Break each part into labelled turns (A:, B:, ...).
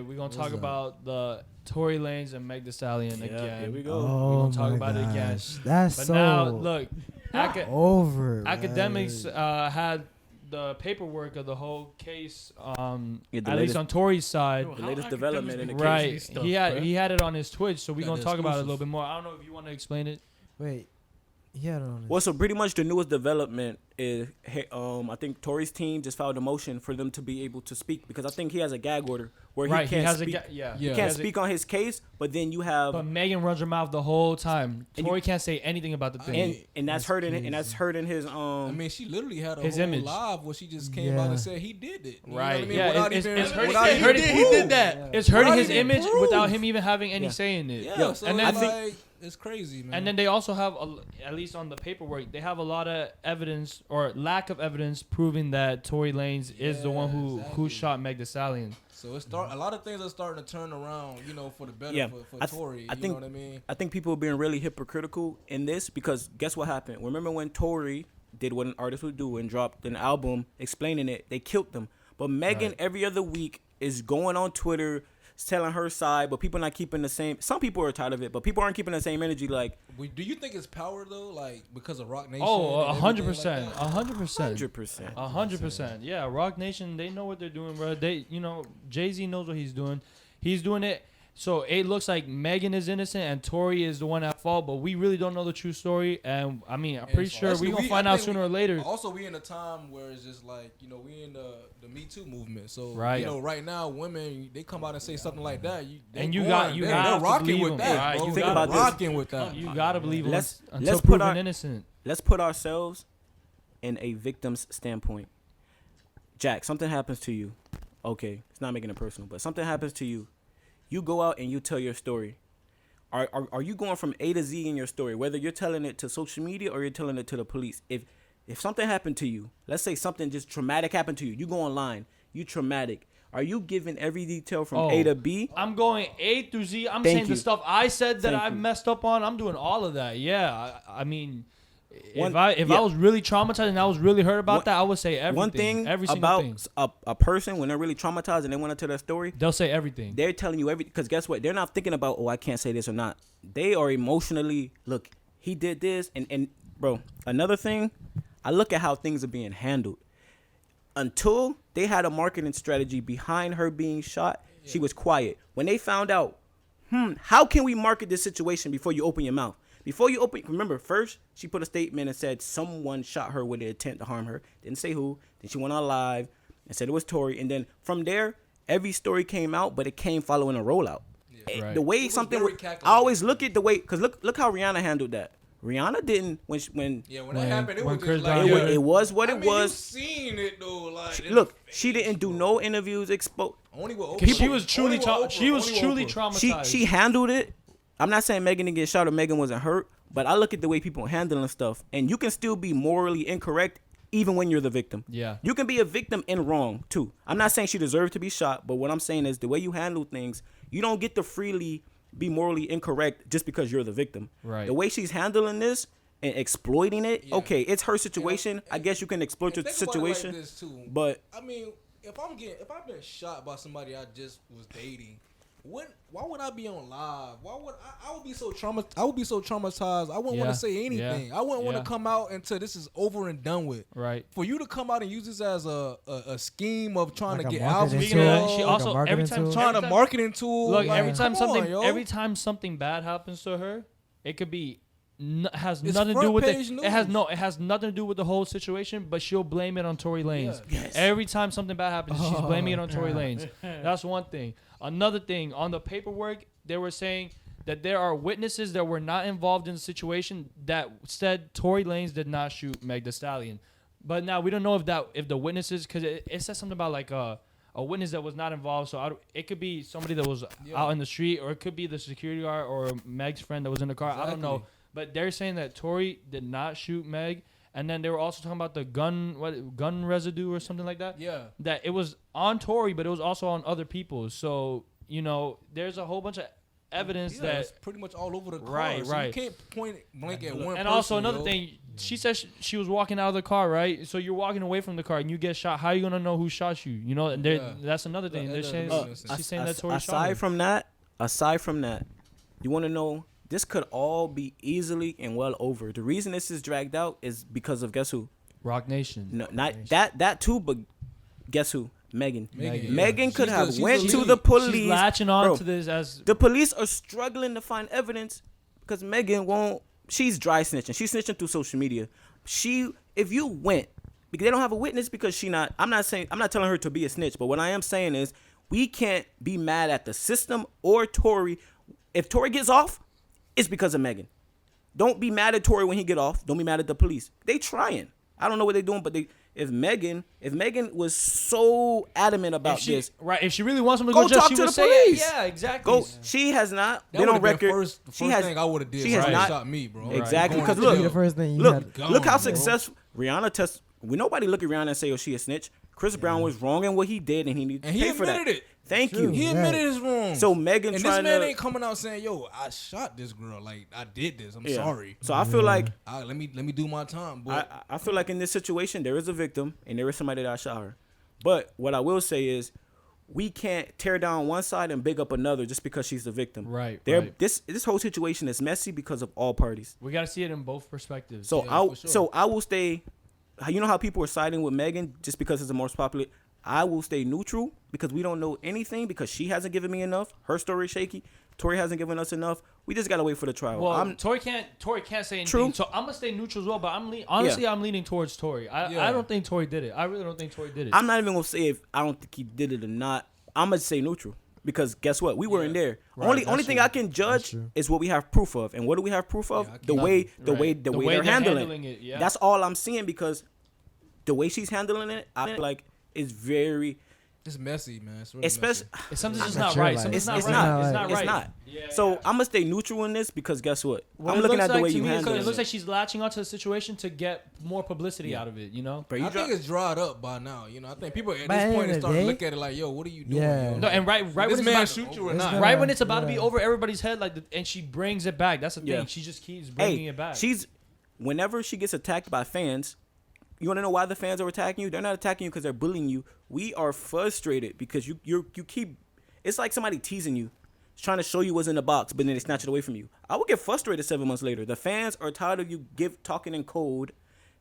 A: We're gonna talk about the Tory Lanez and Meg Thee Stallion again.
B: Here we go.
A: We're gonna talk about it again.
C: That's
A: But
C: so
A: now, look,
C: over.
A: academics had the paperwork of the whole case. At least on Tory's side,
B: the latest development in the
A: right?
B: case.
A: Stuff, he had it on his Twitch, so we're gonna talk about it a little bit more. I don't know if you want to explain it.
C: Wait. Yeah.
B: Well, so pretty much the newest development is, I think Tory's team just filed a motion for them to be able to speak because I think he has a gag order where he can't speak. He can't speak on his case, but then you have.
A: But Megan runs her mouth the whole time. Tory can't say anything about the thing,
B: and that's hurting. And that's hurting his.
D: I mean, she literally had a
A: his
D: whole
A: image
D: live where she just came out and said he did it. You
A: right?
D: Know what I mean?
A: Yeah,
D: it's
A: hurting. He did that. It's hurting his image without him even having any say in it.
D: Yeah. So
A: and then
D: I think. It's crazy, man.
A: And then they also have, at least on the paperwork, they have a lot of evidence or lack of evidence proving that Tory Lanez is the one who shot Meg Thee Stallion.
D: So a lot of things are starting to turn around, for the better for Tory. You know what I mean?
B: I think people are being really hypocritical in this because guess what happened? Remember when Tory did what an artist would do and dropped an album explaining it? They killed them. But Megan every other week is going on Twitter telling her side, but people not keeping the same. Some people are tired of it, but people aren't keeping the same energy. Like,
D: do you think it's power though? Like because of Rock Nation?
A: Oh, 100%, 100%,
B: 100%,
A: 100%. Yeah, Rock Nation, they know what they're doing, bro. They, Jay-Z knows what he's doing. He's doing it. So it looks like Megan is innocent and Tory is the one at fault, but we really don't know the true story. And I mean, I'm pretty sure we're gonna find out sooner or later.
D: Also, we in a time where it's just like we in the Me Too movement. So
A: right
D: now women they come out and say something like that.
A: They're
D: rocking with that.
A: Right,
D: you gotta rocking with that.
A: You gotta believe
B: until
A: proven innocent.
B: Let's put ourselves in a victim's standpoint. Jack, something happens to you. Okay, it's not making it personal, but something happens to you. You go out and you tell your story. Are you going from A to Z in your story, whether you're telling it to social media or you're telling it to the police? If something happened to you, let's say something just traumatic happened to you, you go online, you traumatic. Are you giving every detail from A to B?
A: I'm going A through Z. I'm saying the stuff I said that I messed up on. I'm doing all of that. Yeah, I mean, if I was really traumatized and I was really hurt about that, I would say everything.
B: One thing
A: every
B: about
A: thing.
B: A person when they're really traumatized and they want to tell their story,
A: they'll say everything.
B: They're telling you everything because guess what? They're not thinking about I can't say this or not. They are emotionally look. He did this and bro. Another thing, I look at how things are being handled. Until they had a marketing strategy behind her being shot, she was quiet. When they found out, how can we market this situation before you open your mouth? Before you open, remember, first, she put a statement and said someone shot her with the intent to harm her. Didn't say who. Then she went on live and said it was Tory. And then from there, every story came out, but it came following a rollout. Yeah, right. The way something, I always look at the way, because look how Rihanna handled that. Rihanna didn't when
D: that happened, it was just like
B: it was what it was.
D: You seen it though, like
B: look, she didn't do no interviews exposed.
A: Because she was truly traumatized.
B: She handled it. I'm not saying Megan didn't get shot or Megan wasn't hurt, but I look at the way people handling stuff, and you can still be morally incorrect even when you're the victim.
A: Yeah.
B: You can be a victim and wrong, too. I'm not saying she deserved to be shot, but what I'm saying is the way you handle things, you don't get to freely be morally incorrect just because you're the victim.
A: Right.
B: The way she's handling this and exploiting it, okay, it's her situation. I guess you can exploit your situation.
D: Like this too.
B: But
D: I mean, if I've been shot by somebody I just was dating, why would I be on live? Why would I would be so traumatized? I would be so traumatized. I wouldn't want to say anything. I wouldn't want to come out until this is over and done with.
A: Right.
D: For you to come out and use this as a scheme of trying to get out.
A: Speaking of that, she also every time
D: trying to marketing tool.
A: Look, every time something bad happens to her, it could be has nothing to do with it. It has nothing to do with the whole situation, but she'll blame it on Tory Lanez.
D: Yeah. Yes.
A: Every time something bad happens, she's blaming it on Tory Lanez. That's one thing. Another thing, on the paperwork, they were saying that there are witnesses that were not involved in the situation that said Tory Lanez did not shoot Meg Thee Stallion. But now we don't know if the witnesses, because it says something about like a witness that was not involved. So it could be somebody that was out in the street, or it could be the security guard or Meg's friend that was in the car. Exactly. I don't know. But they're saying that Tory did not shoot Meg. And then they were also talking about the gun residue or something like that.
D: Yeah.
A: That it was on Tory, but it was also on other people. So, there's a whole bunch of evidence
D: that's
A: that
D: pretty much all over the car.
A: Right,
D: so
A: right.
D: You can't point blank at one.
A: And
D: person,
A: also another
D: yo.
A: thing, she said she was walking out of the car, right? So you're walking away from the car and you get shot. How are you gonna know who shot you? You know, and that's another thing. They're saying she's saying that Tory shot her.
B: Aside from that, you want to know this could all be easily and well over. The reason this is dragged out is because of guess who?
A: Rock Nation.
B: No, not that too, but guess who? Megan.
A: Megan.
B: Megan could have
D: she's
B: went
D: the
B: to
D: lead.
B: the police.
A: She's latching on
B: Bro,
A: to this as
B: the police are struggling to find evidence because Megan won't. She's dry snitching. She's snitching through social media. If you went, because they don't have a witness because she not. I'm not telling her to be a snitch, but what I am saying is we can't be mad at the system or Tory. If Tory gets off, it's because of Megan. Don't be mad at Tory when he get off. Don't be mad at the police. They trying. I don't know what they're doing, but if Megan was so adamant about this,
A: right? If she really wants him to
B: go
A: go jail,
B: talk
A: she
B: to
A: would
B: the
A: say
B: police.
A: yeah, exactly.
B: She has not
D: That
B: been on
D: would've been
B: record.
D: First thing I would have did.
B: She has not
D: shot me, bro.
B: Exactly,
D: Going
B: because
D: to
B: look,
D: jail.
C: The first thing you
B: look
C: had.
B: how
D: bro.
B: successful Rihanna nobody look at Rihanna and say, "Oh, she a snitch." Chris Brown was wrong in what he did, and he needs to
D: And
B: pay
D: he
B: for that.
D: admitted it.
B: Thank you.
D: He admitted his wrong.
B: So Megan
D: and
B: trying
D: this man
B: to
D: ain't coming out saying, "Yo, I shot this girl. Like I did this. I'm
B: Yeah.
D: sorry.
B: So I feel like
D: Let me do my time, boy."
B: I feel like in this situation there is a victim and there is somebody that shot her. But what I will say is we can't tear down one side and big up another just because she's the victim.
A: Right.
B: This whole situation is messy because of all parties.
A: We got to see it in both perspectives.
B: So
D: Yeah, for sure.
B: I will stay. You know how people are siding with Megan just because it's the most popular. I will stay neutral because we don't know anything because she hasn't given me enough. Her story is shaky. Tory hasn't given us enough. We just gotta wait for the trial.
A: Well, Tory can't say anything.
B: True.
A: So I'm gonna stay neutral as well. But I'm leaning towards Tory. I don't think Tory did it. I really don't think Tory did it.
B: I'm not even gonna say if I don't think he did it or not. I'm gonna say neutral because guess what? We weren't there.
A: Right,
B: Only thing
A: true.
B: I can judge is what we have proof of, and what do we have proof of? The way they're handling
A: it. Yeah.
B: That's all I'm seeing because the way she's handling it, I feel like is very.
D: It's messy, man. It's really
B: Especially,
A: Something's just
C: not
A: not
C: sure,
A: right.
C: like-
A: Something's
B: it's
A: not right.
B: not.
A: It's
B: It's
A: not
B: not.
A: right. Yeah,
B: So
A: yeah.
B: I'm gonna stay neutral in this because guess what?
A: Well,
B: I'm
A: it
B: looking
A: looks
B: at the
A: like
B: way
A: to
B: you
A: me,
B: handle
A: it
B: it.
A: looks like she's latching onto the situation to get more publicity out of it. You know.
B: Bro,
D: I think it's dried up by now. You know, I think people at
C: By the
D: this
C: end
D: point
C: of
D: are
C: the
D: starting to
C: day-
D: look at it like, "Yo, what are you doing?"
C: Yeah.
D: Yo?
A: No, and right
D: this
A: when it's
D: man
A: about
D: shoot you or
C: It's
D: not?
C: gonna-
A: right when it's about to be
C: Yeah.
A: over everybody's head, and she brings it back. That's the thing.
B: Yeah.
A: She just keeps bringing it back.
B: Whenever she gets attacked by fans, you want to know why the fans are attacking you? They're not attacking you because they're bullying you. We are frustrated because you keep. It's like somebody teasing you, trying to show you what's in the box, but then they snatch it away from you. I would get frustrated 7 months later. The fans are tired of you talking in code,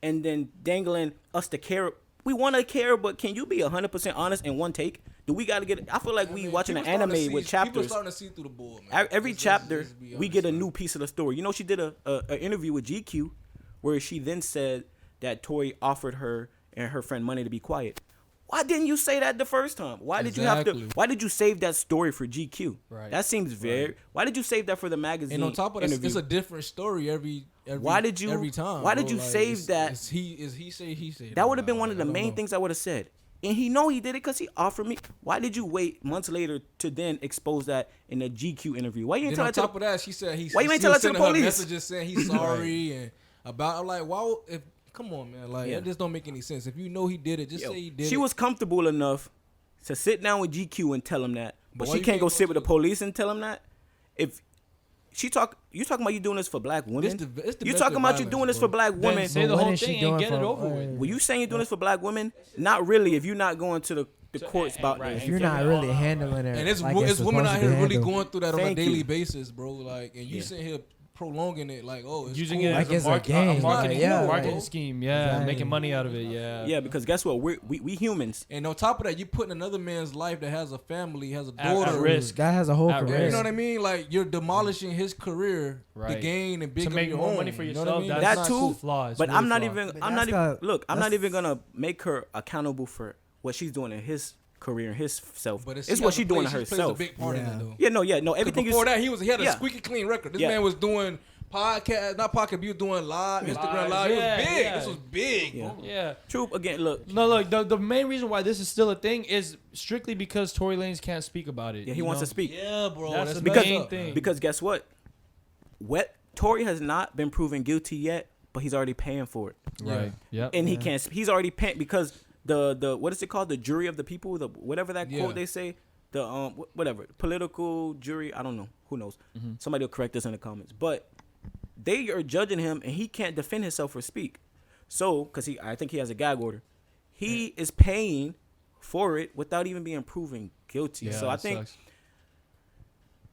B: and then dangling us to care. We want to care, but can you be 100% honest in one take? Do we got to get? I feel like we watching an anime with
D: People
B: chapters.
D: starting to see through the bull, man.
B: Every chapter,
D: be
B: we
D: honest,
B: get a
D: man.
B: new piece of the story. You know, she did a interview with GQ where she then said that Tory offered her and her friend money to be quiet. Why didn't you say that the first time? Why did you have to?
D: Exactly.
B: Why did you save that story for GQ?
A: Right.
B: That seems very. Why did you save that for the magazine?
D: And on top of that,
B: interview?
D: it's a different story every
B: Why did you-
D: every time.
B: why did
D: bro.
B: you
D: Like,
B: save
D: it's-
B: that?
D: It's he say.
B: That would have been one of the
D: I don't
B: main
D: know.
B: things I would have said. And he did it because he offered me. Why did you wait months later to then expose that in the GQ interview? Why you didn't
D: Then
B: tell
D: on
B: that to
D: top of that, she said
B: Why you ain't
D: she
B: tell
D: was
B: that to the
D: sending her
B: police?
D: Messages saying he's sorry and about. I'm like, why? Come on, man. Like
B: Yeah.
D: that just don't make any sense. If you know he did it, just say he did.
B: She
D: it.
B: was comfortable enough to sit down with GQ and tell him that, but
D: why
B: she
D: you
B: can't
D: can't
B: go
D: go
B: sit with the
D: to-
B: police and tell him that. If you talking about you doing this for black women,
D: It's
B: you
D: domestic
B: talking about you
D: violence,
B: doing this
D: bro.
B: for black
A: Then
B: women.
A: say the
C: what
A: whole
C: is she
A: thing and
C: doing
A: get it
C: for-
A: over with.
B: Were you saying you're doing this for black women? Not really. If you're not going to the courts
A: and-
B: about
A: right,
B: this.
C: If you're not really handling it,
D: And it's
C: like
D: it's women
C: supposed
D: out
C: to
D: here
C: be
D: really
C: handled.
D: going through that on a
B: Thank
D: daily
B: you.
D: basis, bro. Like, and you
B: Yeah.
D: sitting here prolonging it, like, oh, it's
A: Using
D: cool.
A: it
C: Like
A: as
C: it's
A: a,
C: a
A: marketing
C: game,
A: marketing,
C: yeah,
A: marketing
C: like-
A: scheme. Yeah,
C: Exactly.
A: making money out of it. Yeah.
B: Yeah, because guess what? We humans.
D: And on top of that, you putting another man's life that has a family, has a
A: At
D: daughter,
A: risk.
C: That has a whole
A: At
C: career.
A: risk.
D: You know what I mean? Like you're demolishing his career to
A: Right.
D: gain and big
A: To
D: up
A: make
D: your
A: more
D: own,
A: money for
D: you know
A: yourself.
D: what I mean?
A: That's
B: That
A: not
B: too,
A: cool. Flaw. It's
B: But
A: really
B: I'm not
A: flawed.
B: even.
C: But
B: I'm not
C: that's
B: even.
C: not-
B: Look, I'm not
C: that's-
B: even gonna make her accountable for what she's doing in his career and his self.
D: But
B: It's what she's doing to
D: She plays a
B: herself.
D: big part in
C: Yeah.
D: it though.
B: Yeah, no.
D: 'Cause
B: Everything
D: before
B: you.
D: that, he had a
B: Yeah.
D: squeaky clean record. This
B: Yeah.
D: man was doing podcast, not podcast, but he was doing live, Instagram live.
A: Yeah,
D: it was big.
A: yeah.
D: This was big.
B: Yeah.
A: Yeah.
B: True. Again, look.
A: No, look. The main reason why this is still a thing is strictly because Tory Lanez can't speak about it.
B: Yeah, he
A: you
B: wants
A: know?
B: to speak.
D: Yeah, bro.
A: That's the
B: Because-
A: main thing.
B: Because guess what? Tory has not been proven guilty yet, but he's already paying for it,
A: Right. Yep.
B: and he can't. He's already paying because the what is it called? The jury of the people. The whatever that
D: Yeah.
B: quote they say. the whatever political jury. I don't know. Who knows? Somebody will correct us in the comments. But they are judging him, and he can't defend himself or speak. So, because I think he has a gag order, he is paying for it without even being proven guilty.
A: Yeah,
B: so I think.
A: Sucks.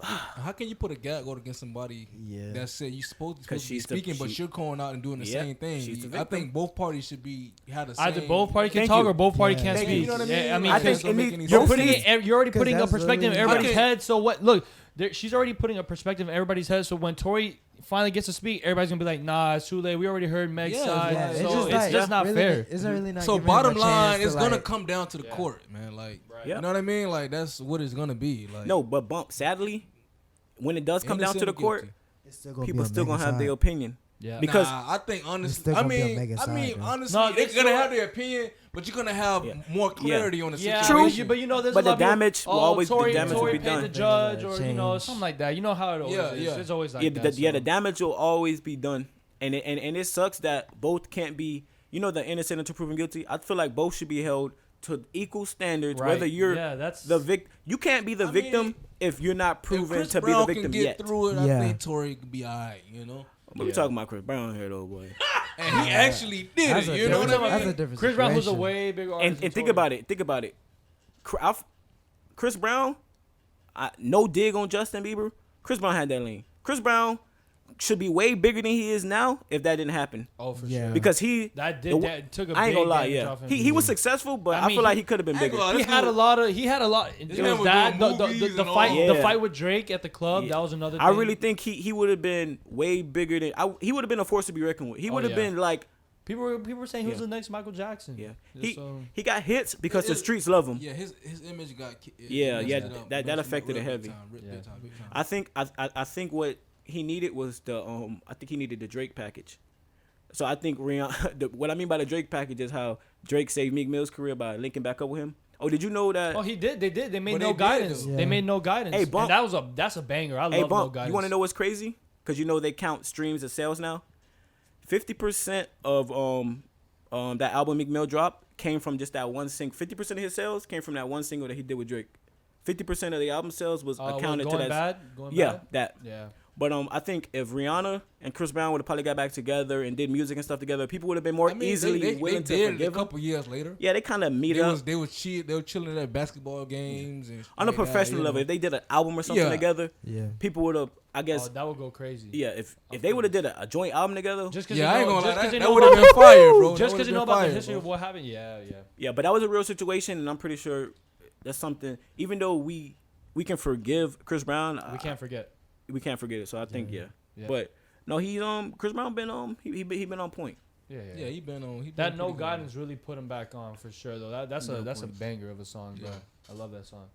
D: How can you put a gag order against somebody that said you're supposed to be speaking, but you're going out and doing the same thing? I think both parties should have the same.
A: Either both parties can talk or both parties can't speak.
D: You know what I mean?
A: Yeah, I mean,
B: I think
A: you're already putting a perspective in everybody's head. So what? Look, she's already putting a perspective in everybody's head. So when Tory finally gets to speak, everybody's gonna be like, "Nah, it's too late. We already heard Meg's side."
C: Yeah,
A: So it's just not fair.
C: It's not really not.
D: So
C: giving
D: bottom
C: him a
D: line,
C: chance
D: it's
C: to,
D: gonna
C: like,
D: come down to the court, man. Like,
B: Yeah.
D: you know what I mean? Like that's what it's gonna be. Like,
B: No, but sadly, when it does come down to the court,
C: it's still gonna
B: people
C: be
B: still
C: on
B: gonna
C: Megan's
B: have their
C: side.
B: opinion.
A: Yeah.
B: Because
D: I think honestly,
C: still gonna be on Megan's side, bro.
D: honestly,
A: No,
D: they're
A: they
D: gonna
A: still-
D: have their opinion, but you're gonna have more clarity on the
A: Yeah,
D: situation.
A: but you know, there's
B: But
A: a lot
B: the
A: of people,
B: damage will always- the
A: Tory,
B: damage will
A: Tory
B: be
A: paid
B: done.
A: the judge, or
C: Change.
A: something like that. You know how it always is.
D: Yeah.
A: It's always like
B: Yeah,
A: that.
B: the damage will always be done, and it sucks that both can't be. You know, the innocent until proven guilty. I feel like both should be held to equal standards.
A: Right.
B: Whether you're
A: that's
B: the victim, you can't be the victim if you're not
D: If
B: proven
D: Chris
B: to be
D: Brown
B: the victim
D: can get
B: yet.
D: through it,
C: Yeah.
D: I think Tory could be alright. You know,
B: What we talking about Chris Brown here, though, boy?
D: and he actually did
C: That's
D: it.
C: a
D: You know what
C: different-
D: I
C: that's a
D: mean?
C: different
A: Chris Brown was a
C: situation.
A: way bigger artist.
B: And
A: than
B: think
A: Tory.
B: about it. Think about it. Chris Brown, no dig on Justin Bieber. Chris Brown had that lane. Chris Brown should be way bigger than he is now if that didn't happen.
A: Oh, for
C: Yeah.
A: sure.
B: Because that
A: took a
B: I ain't
A: big
B: gonna lie,
A: damage
B: yeah.
A: off him.
B: He was successful, but
A: I
B: I
A: mean,
B: feel like he could have been
D: I ain't
B: bigger.
D: gonna lie,
A: He had a lot. It
D: This
A: was
D: man was
A: that
D: doing
A: the
D: movies
A: the
D: and
A: fight
B: all.
A: the
B: Yeah.
A: fight with Drake at the club.
B: Yeah.
A: That was another thing.
B: I really think he would have been way bigger than he would have been a force to be reckoned with. He would have
A: yeah.
B: been like
A: people were saying he was
B: Yeah.
A: the next Michael Jackson.
B: yeah.
A: Just so-
B: He got hits because the streets love him.
D: Yeah, his image got.
B: Yeah,
D: messed
B: yeah,
D: it up.
B: that
D: Messed it
B: affected
D: up
B: it
D: big
B: heavy.
D: time, big time, big time.
B: I think what he needed was he needed the Drake package. So I think Rihanna, what I mean by the Drake package is how Drake saved Meek Mill's career by linking back up with him. Oh, did you know that?
A: Oh, he did. They did. They made
D: But
A: no
D: they did,
A: guidance.
C: though.
A: They
C: Yeah.
A: made no guidance.
B: Hey,
A: and
B: Bump.
A: that's a banger. I love
B: Hey,
A: no
B: Bump,
A: guidance.
B: you want to know what's crazy? Because you know they count streams as sales now. 50% of that album Meek Mill dropped came from just that one single. 50% of his sales came from that one single that he did with Drake. 50% of the album sales was accounted to
A: Going
B: that.
A: bad? Going
B: Yeah,
A: bad?
B: that.
A: Yeah.
B: But I think if Rihanna and Chris Brown would have probably got back together and did music and stuff together, people would have been more easily
D: they
B: willing
D: did
B: to
D: it
B: forgive
D: a
B: him.
D: couple years later.
B: Yeah, they kind of meet up
D: They were chilling at basketball games and
B: on a
D: like that,
B: professional
D: you
B: level.
D: know.
B: If they did an album or something
D: Yeah.
B: together,
C: Yeah.
B: people would have. I guess.
A: Oh, that would go crazy.
B: Yeah, if they would have did a joint album together.
A: Just because
D: Yeah, I ain't gonna lie,
A: just 'cause
D: that
A: you know
D: would have been fire, bro.
A: Just because you know about the history
D: bro.
A: of what happened. Yeah, yeah.
B: Yeah, but that was a real situation, and I'm pretty sure that's something. Even though we can forgive Chris Brown,
A: We can't forget.
B: we can't forget it. So I think yeah.
A: Yeah.
B: But no, he's Chris Brown been he been on point.
A: Yeah, yeah.
D: Yeah, he been on. He been
A: That
D: pretty
A: no
D: good.
A: guidance really put him back on for sure though. That's a banger of a song, bro.
D: Yeah.
A: I love that song.